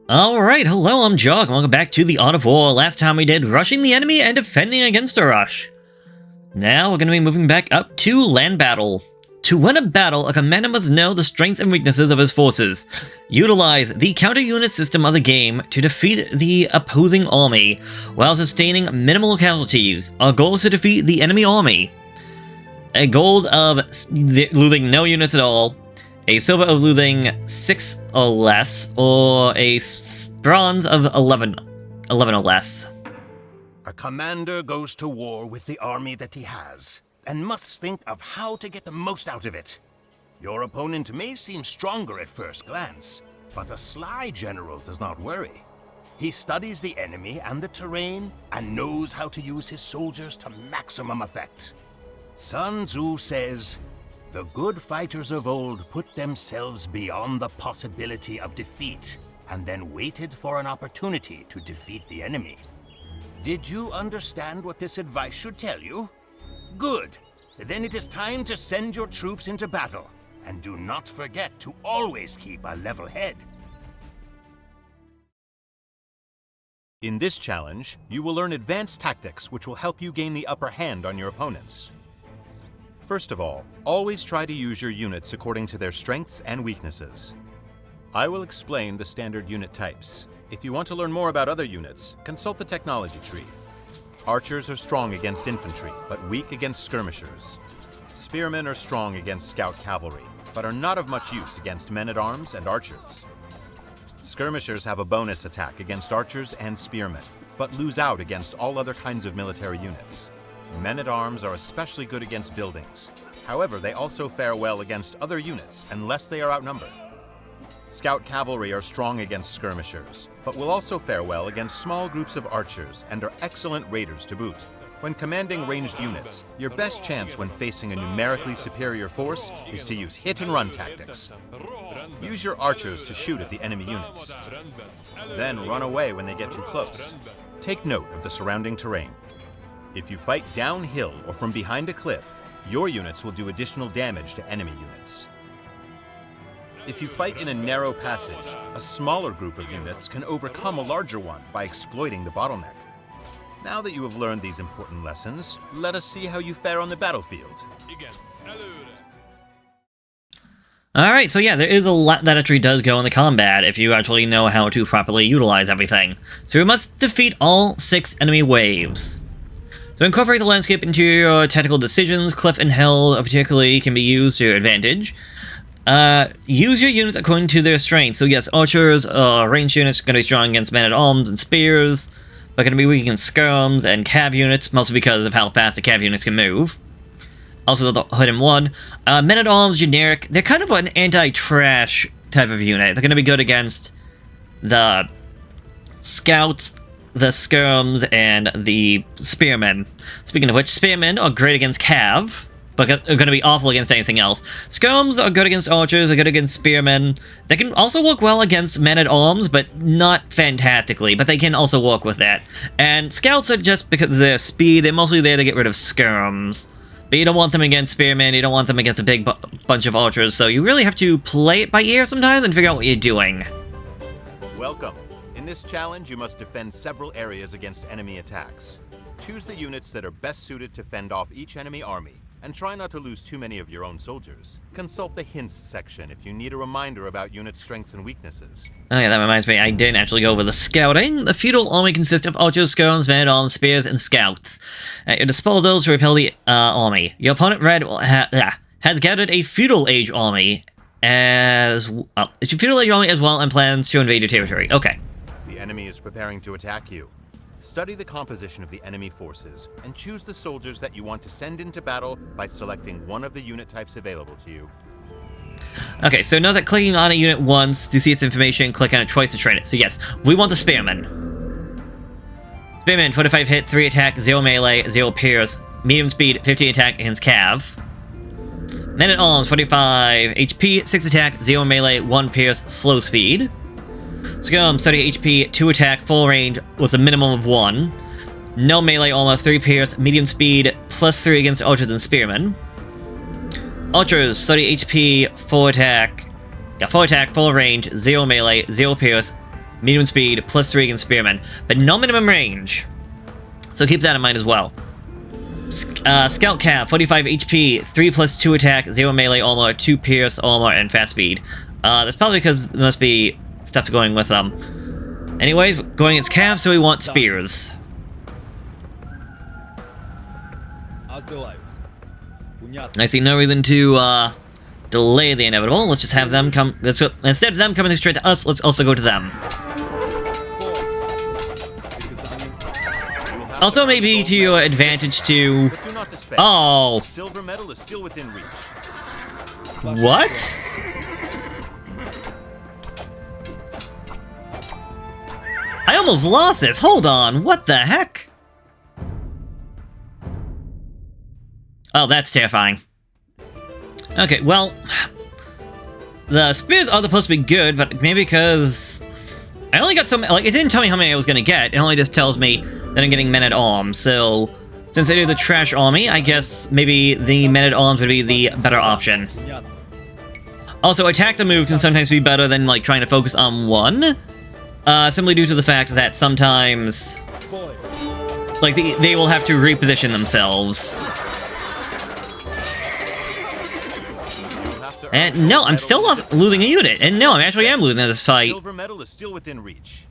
Alright, hello, I'm Jog, and welcome back to the Art of War. Last time we did rushing the enemy and defending against a rush. Now we're going to be moving back up to land battle. To win a battle, a commander must know the strengths and weaknesses of his forces. Utilize the counter-unit system of the game to defeat the opposing army, while sustaining minimal casualties. Our goal is to defeat the enemy army. A gold of losing no units at all, a silver of losing 6 or less, or a bronze of 11 or less. A commander goes to war with the army that he has, and must think of how to get the most out of it. Your opponent may seem stronger at first glance, but a sly general does not worry. He studies the enemy and the terrain, and knows how to use his soldiers to maximum effect. Sun Tzu says, "The good fighters of old put themselves beyond the possibility of defeat, and then waited for an opportunity to defeat the enemy." Did you understand what this advice should tell you? Good. Then it is time to send your troops into battle, and do not forget to always keep a level head. In this challenge, you will learn advanced tactics which will help you gain the upper hand on your opponents. First of all, always try to use your units according to their strengths and weaknesses. I will explain the standard unit types. If you want to learn more about other units, consult the technology tree. Archers are strong against infantry, but weak against skirmishers. Spearmen are strong against scout cavalry, but are not of much use against men-at-arms and archers. Skirmishers have a bonus attack against archers and spearmen, but lose out against all other kinds of military units. Men-at-arms are especially good against buildings. However, they also fare well against other units unless they are outnumbered. Scout cavalry are strong against skirmishers, but will also fare well against small groups of archers and are excellent raiders to boot. When commanding ranged units, your best chance when facing a numerically superior force is to use hit-and-run tactics. Use your archers to shoot at the enemy units. Then run away when they get too close. Take note of the surrounding terrain. If you fight downhill or from behind a cliff, your units will do additional damage to enemy units. If you fight in a narrow passage, a smaller group of units can overcome a larger one by exploiting the bottleneck. Now that you have learned these important lessons, let us see how you fare on the battlefield. Alright, so yeah, there is a lot that actually does go in the combat if you actually know how to properly utilize everything. So you must defeat all 6 enemy waves. So incorporate the landscape into your tactical decisions. Cliff and hill particularly can be used to your advantage. Use your units according to their strengths. So yes, archers, ranged units are going to be strong against men-at-arms and spears, but going to be weak against skirms and cav units, mostly because of how fast the cav units can move. Also the hood and one. Men-at-arms, generic, they're kind of an anti-trash type of unit. They're going to be good against the scouts, the skirms, and the spearmen. Speaking of which, spearmen are great against cav, but are going to be awful against anything else. Skirms are good against archers, are good against spearmen. They can also work well against men-at-arms, but not fantastically, but they can also work with that. And scouts are just because of their speed, they're mostly there to get rid of skirms. But you don't want them against spearmen, you don't want them against a big bunch of archers, so you really have to play it by ear sometimes and figure out what you're doing. Welcome. In this challenge, you must defend several areas against enemy attacks. Choose the units that are best suited to fend off each enemy army, and try not to lose too many of your own soldiers. Consult the hints section if you need a reminder about unit strengths and weaknesses. Oh yeah, that reminds me, I didn't actually go over the scouting. The feudal army consists of archers, skirms, men-at-arms, spears, and scouts. At your disposal to repel the army. Your opponent, Red, has gathered a feudal age army as well. It's a feudal age army as well and plans to invade your territory. Okay. The enemy is preparing to attack you. Study the composition of the enemy forces, and choose the soldiers that you want to send into battle by selecting one of the unit types available to you. Okay, so know that clicking on a unit once to see its information, click on it twice to train it. So yes, we want the Spearman. Spearman, 45 hit, 3 attack, 0 melee, 0 pierce, medium speed, 15 attack against cav. Men-at-arms, 45 HP, 6 attack, 0 melee, 1 pierce, slow speed. Skirms, 30 HP, 2 attack, full range, with a minimum of 1. No melee armor, 3 pierce, medium speed, plus 3 against archers and spearmen. Archers, 30 HP, 4 attack, full range, 0 melee, 0 pierce, medium speed, +3 against spearmen, but no minimum range. So keep that in mind as well. Scout Cap, 45 HP, 3+2 attack, 0 melee armor, 2 pierce armor, and fast speed. That's probably because there must be stuff going with them. Anyways, going against Cav, so we want spears. I see no reason to delay the inevitable. Let's just have them come. Instead of them coming straight to us, let's also go to them. Also, maybe to your advantage to. But do not despair. Oh, Silver medal is still within reach. what? I almost lost this. Hold on. What the heck? Oh, that's terrifying. Okay, well, the spears are supposed to be good, but maybe because I only got some, like, it didn't tell me how many I was gonna get. It only just tells me that I'm getting men-at-arms. So, since I do the trash army, I guess maybe the men-at-arms would be the better option. Also, attack the move can sometimes be better than, like, trying to focus on one. Simply due to the fact that sometimes, like, they will have to reposition themselves. And no, I'm still losing a unit. And no, I actually am losing this fight. Silver medal is still within reach.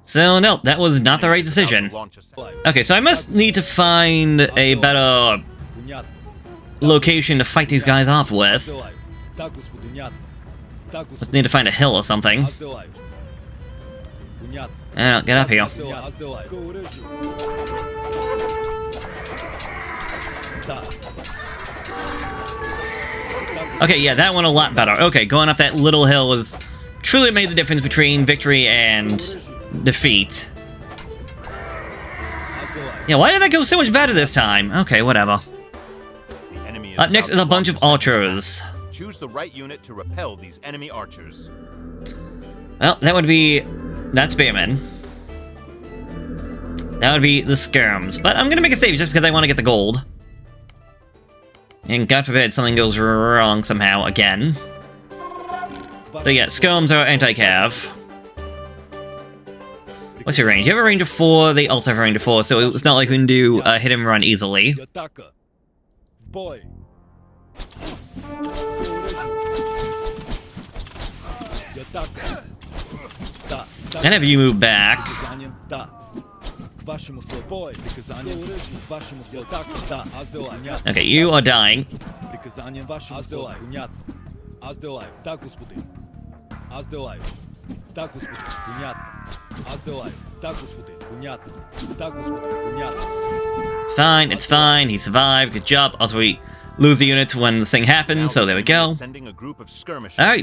So no, that was not the right decision. Okay, so I must need to find a better location to fight these guys off with. Must need to find a hill or something. And get up here. Okay, yeah, that went a lot better. Okay, going up that little hill was truly made the difference between victory and defeat. Yeah, why did that go so much better this time? Okay, whatever. Up next is a bunch of archers. Choose the right unit to repel these enemy archers. Well, that would be... not spearmen. That would be the Skirms. But I'm gonna make a save just because I want to get the gold. And God forbid something goes wrong somehow again. So yeah, Skirms are anti-cav. What's your range? You have a range of 4, they also have a range of 4, so it's not like we can do hit and run easily. And have you move back. Okay, you are dying. It's fine, it's fine, he survived, good job. Also, we lose the units when the thing happens, so there we go. Alright,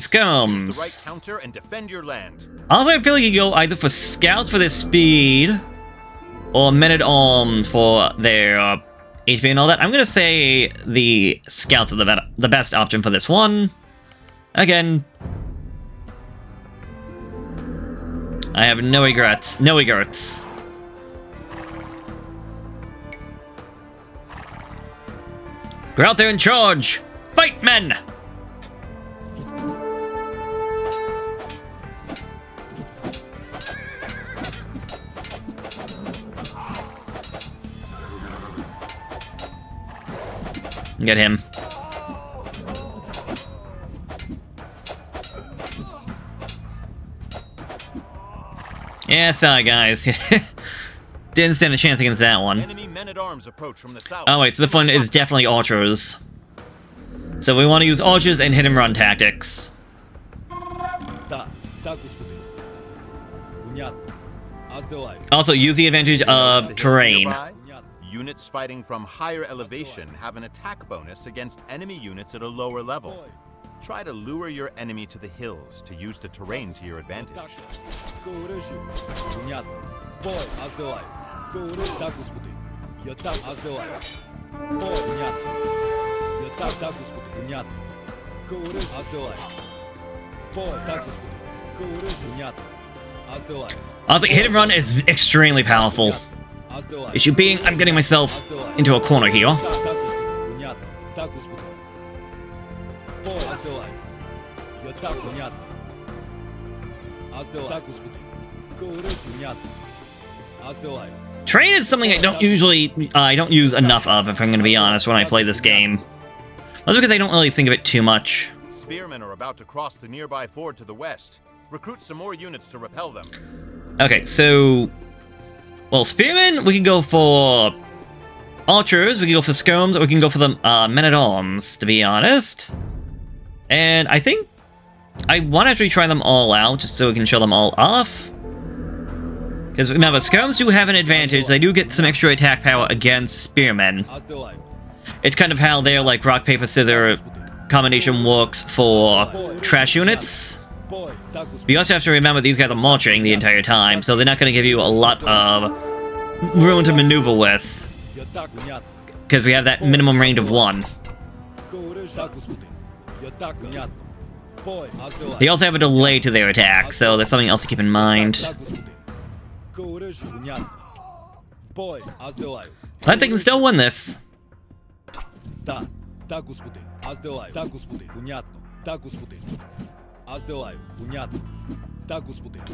Skirms. Right counter and defend your land. Also, I feel like you go either for scouts for their speed, or men-at-arms for their HP and all that. I'm gonna say the scouts are the best option for this one. Again, I have no regrets. No regrets. Go out there and charge! Fight, men! Get him. Yeah, sorry guys. Didn't stand a chance against that one. Enemy men-at-arms approach from the south. Oh wait, so the one is definitely archers. So we want to use archers and hit and run tactics. Also, use the advantage of terrain. Units fighting from higher elevation have an attack bonus against enemy units at a lower level. Try to lure your enemy to the hills to use the terrain to your advantage. Also, hit and run is extremely powerful. Issue being, I'm getting myself into a corner here. Train is something I don't use enough of, if I'm going to be honest, when I play this game. That's because I don't really think of it too much. Spearmen are about to cross the nearby ford to the west. Recruit some more units to repel them. Okay, so... Well, Spearmen, we can go for... Archers, we can go for Skirms, or we can go for the Men-at-Arms, to be honest. And I think... I want to actually try them all out, just so we can show them all off. Because remember, Skirms do have an advantage. They do get some extra attack power against Spearmen. It's kind of how their, like, rock, paper, scissors combination works for trash units. But you also have to remember these guys are marching the entire time, so they're not going to give you a lot of room to maneuver with. Because we have that minimum range of 1. They also have a delay to their attack, so that's something else to keep in mind. But they can still win this.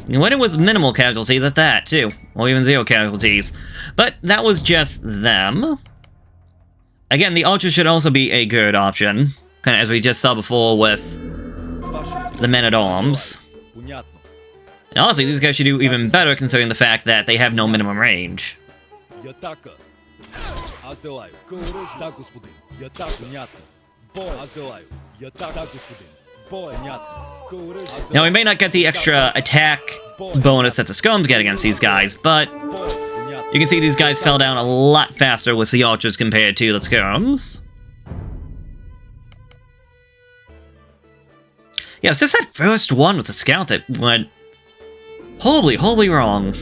When it was minimal casualties at that, too. Or even 0 casualties. But that was just them. Again, the archers should also be a good option. Kind of as we just saw before with the Men-at-Arms. And honestly, these guys should do even better considering the fact that they have no minimum range. Now, we may not get the extra attack bonus that the Skirms get against these guys, but you can see these guys fell down a lot faster with the archers compared to the Skirms. Yeah, it's just that first one with the scout that went horribly wrong.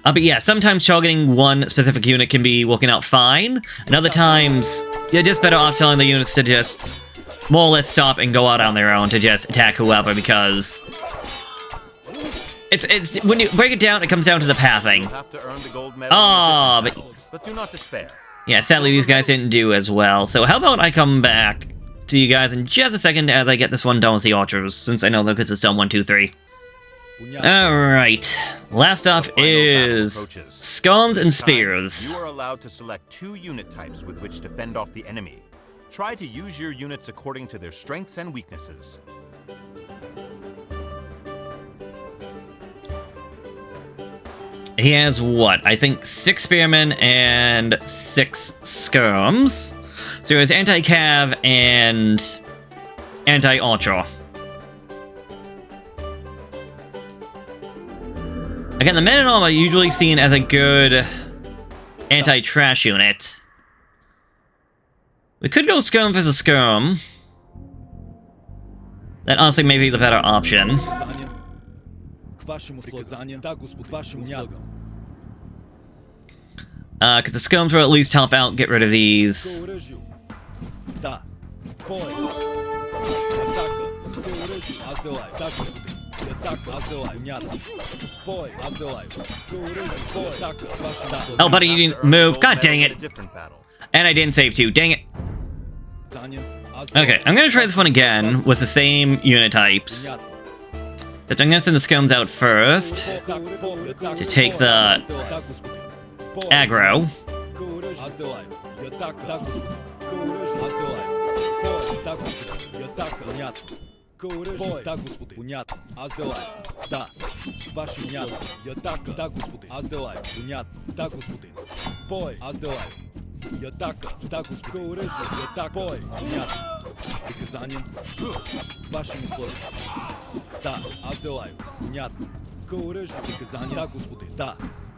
But yeah, sometimes targeting one specific unit can be working out fine, and other times you're just better off telling the units to just more or less stop and go out on their own to just attack whoever, because it's when you break it down, it comes down to the pathing. But do not despair. Yeah, sadly these guys didn't do as well. So how about I come back to you guys in just a second as I get this one done with the archers, since I know that it's done 1, 2, 3. Alright, last off is Skirms and Spears. You are allowed to select 2 unit types with which to fend off the enemy. Try to use your units according to their strengths and weaknesses. He has what? I think 6 Spearmen and 6 Skirms. So he has anti-cav and anti-archer. Again, the Men-at-Arms are usually seen as a good anti-trash unit. We could go Skirm versus Skirm. That honestly may be the better option. Because the Skirms will at least help out get rid of these. Oh, buddy, you didn't move. God dang it. And I didn't save too. Dang it. Okay, I'm gonna try this one again with the same unit types. But I'm gonna send the Skirms out first to take the aggro.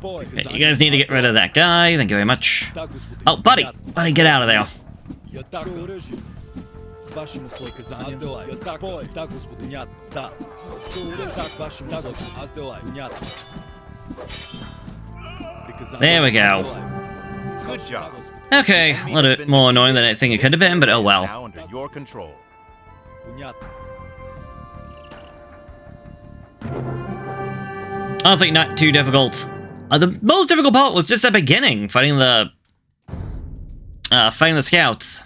Okay, you guys need to get rid of that guy. Thank you very much. Oh, buddy! Buddy, get out of there. There we go. Good job. Okay, a little bit more annoying than I think it could have been, but oh well. Now under your control. Honestly, not too difficult. The most difficult part was just at the beginning, fighting the fighting the scouts.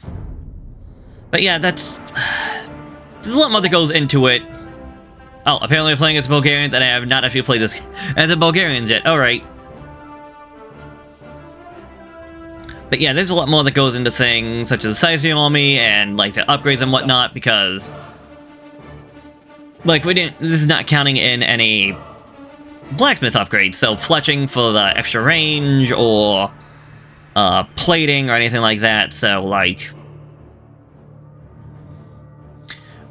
But yeah, that's... There's a lot more that goes into it. Oh, apparently I'm playing as Bulgarians, and I have not actually played this as the Bulgarians yet. Alright. But yeah, there's a lot more that goes into things such as the size of the army and like the upgrades and whatnot, because like this is not counting in any blacksmith upgrades, so fletching for the extra range or plating or anything like that. So like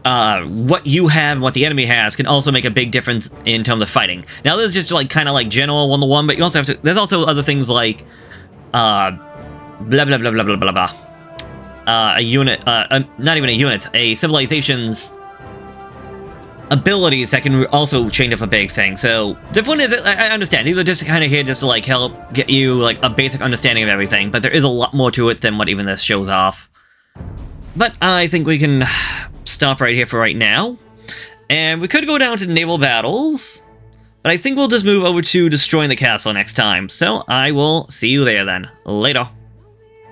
what you have and what the enemy has can also make a big difference in terms of fighting. Now this is just like kind of like general 1-to-1, but you also have to, there's also other things like blah blah blah blah blah blah blah. A unit, not even a unit, a civilization's abilities that can also change up a big thing. So the point is, I understand these are just kind of here just to like help get you like a basic understanding of everything, but there is a lot more to it than what even this shows off. But I think we can stop right here for right now, and we could go down to naval battles, but I think we'll just move over to destroying the castle next time. So I will see you there then. Later.